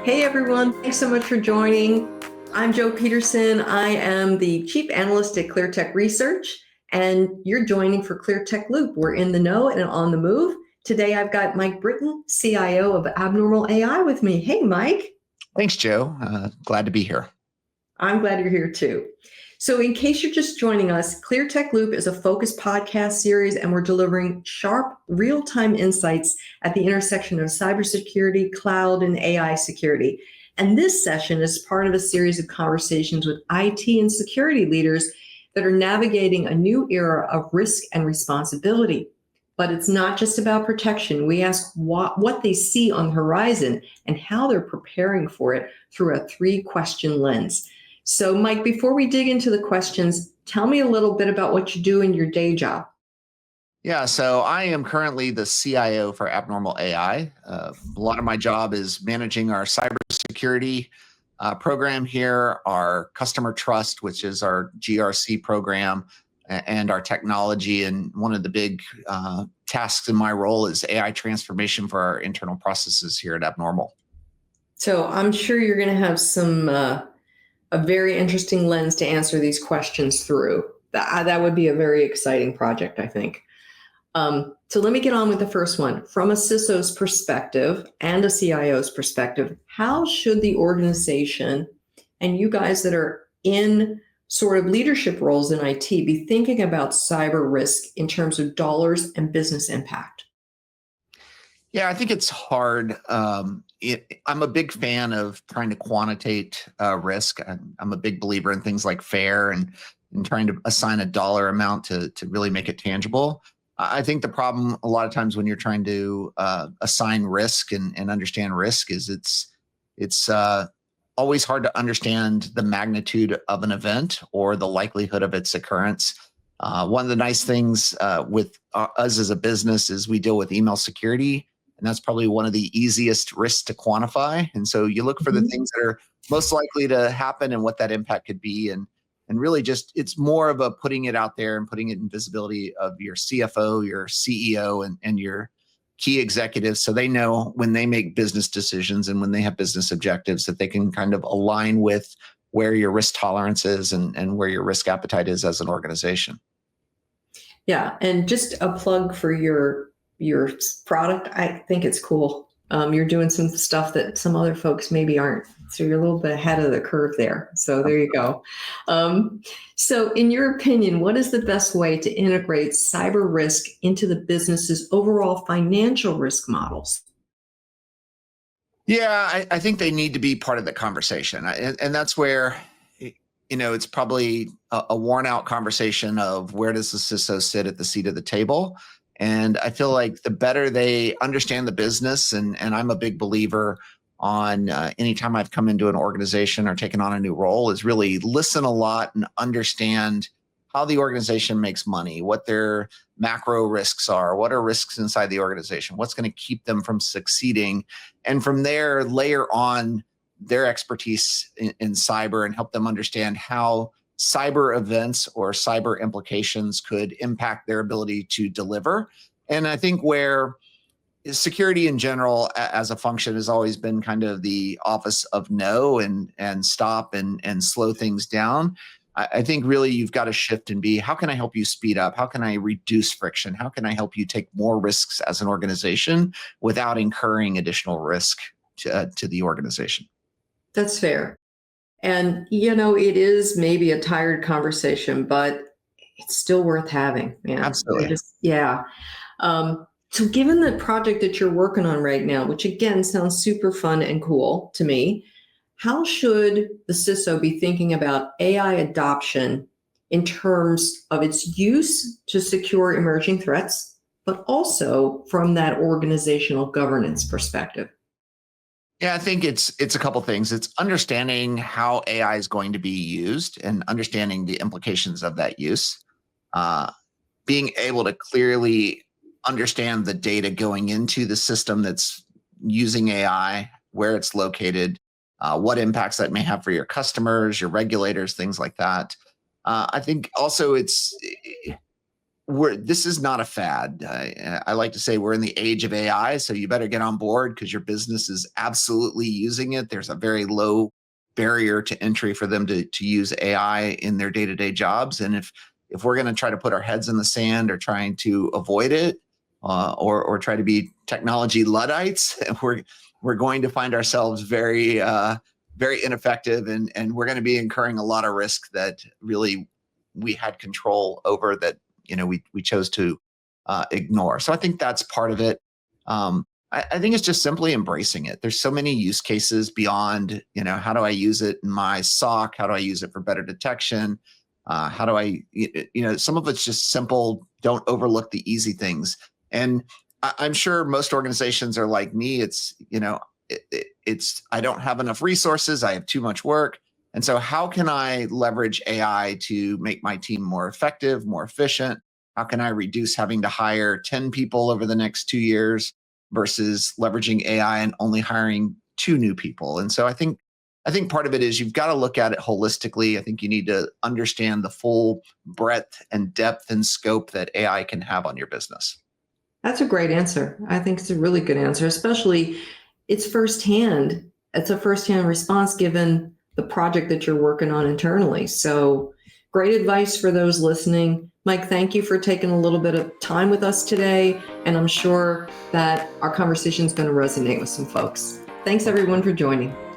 Hey everyone, thanks so much for joining. I'm Jo Peterson. I am the Chief Analyst at ClearTech Research, and you're joining for ClearTech Loop. We're in the know and on the move. Today I've got Mike Britton, CIO of Abnormal AI with me. Hey Mike. Thanks, Jo. Glad to be here. I'm glad you're here too. So in case you're just joining us, ClearTech Loop is a focused podcast series, and we're delivering sharp, real-time insights at the intersection of cybersecurity, cloud, and AI security. And this session is part of a series of conversations with IT and security leaders that are navigating a new era of risk and responsibility. But it's not just about protection. We ask what they see on the horizon and how they're preparing for it through a three-question lens. So, Mike, before we dig into the questions, tell me a little bit about what you do in your day job. Yeah, so I am currently the CIO for Abnormal AI. A lot of my job is managing our cybersecurity program here, our customer trust, which is our GRC program, and our technology. And one of the big tasks in my role is AI transformation for our internal processes here at Abnormal. So I'm sure you're going to have some a very interesting lens to answer these questions through. That would be a very exciting project, I think. So let me get on with the first one. From a CISO's perspective and a CIO's perspective, how should the organization and you guys that are in sort of leadership roles in IT be thinking about cyber risk in terms of dollars and business impact? Yeah, I think it's hard. I'm a big fan of trying to quantitate risk. I'm a big believer in things like FAIR and trying to assign a dollar amount to really make it tangible. I think the problem a lot of times when you're trying to assign risk and understand risk is it's always hard to understand the magnitude of an event or the likelihood of its occurrence. One of the nice things with us as a business is we deal with email security. And that's probably one of the easiest risks to quantify. And so you look for the things that are most likely to happen and what that impact could be. And really just, it's more of a putting it out there and putting it in visibility of your CFO, your CEO, and your key executives. So they know when they make business decisions and when they have business objectives that they can kind of align with where your risk tolerance is and where your risk appetite is as an organization. Yeah, and just a plug for your product. I think it's cool. You're doing some stuff that some other folks maybe aren't. So you're a little bit ahead of the curve there. So there you go. So in your opinion, what is the best way to integrate cyber risk into the business's overall financial risk models? Yeah, I think they need to be part of the conversation. And that's where, it's probably a worn out conversation of where does the CISO sit at the seat of the table? And I feel like the better they understand the business, and I'm a big believer on anytime I've come into an organization or taken on a new role, is really listen a lot and understand how the organization makes money, what their macro risks are, what are risks inside the organization, what's going to keep them from succeeding. And from there, layer on their expertise in cyber and help them understand how cyber events or cyber implications could impact their ability to deliver. And I think where security in general as a function has always been kind of the office of no and stop and slow things down. I think really you've got to shift and be, how can I help you speed up? How can I reduce friction? How can I help you take more risks as an organization without incurring additional risk to the organization? That's fair. And, it is maybe a tired conversation, but it's still worth having. Man. Absolutely. Yeah. So given the project that you're working on right now, which again sounds super fun and cool to me, how should the CISO be thinking about AI adoption in terms of its use to secure emerging threats, but also from that organizational governance perspective? Yeah, I think it's a couple things. It's understanding how AI is going to be used and understanding the implications of that use. Being able to clearly understand the data going into the system that's using AI, where it's located, what impacts that may have for your customers, your regulators, things like that. I think also it's this is not a fad. I like to say we're in the age of AI, so you better get on board because your business is absolutely using it. There's a very low barrier to entry for them to use AI in their day-to-day jobs. And if we're going to try to put our heads in the sand or trying to avoid it, or try to be technology Luddites, we're going to find ourselves very very ineffective, and we're going to be incurring a lot of risk that really we had control over that we chose to ignore. So I think that's part of it. I think it's just simply embracing it. There's so many use cases beyond, how do I use it in my SOC? How do I use it for better detection? How do I, some of it's just simple, don't overlook the easy things. And I'm sure most organizations are like me. It's, it's, I don't have enough resources. I have too much work. And so how can I leverage AI to make my team more effective, more efficient? How can I reduce having to hire 10 people over the next 2 years versus leveraging AI and only hiring 2 new people? And so I think part of it is you've got to look at it holistically. I think you need to understand the full breadth and depth and scope that AI can have on your business. That's a great answer. I think it's a really good answer, especially it's firsthand. It's a firsthand response given the project that you're working on internally. So great advice for those listening. Mike, thank you for taking a little bit of time with us today. And I'm sure that our conversation is going to resonate with some folks. Thanks everyone for joining.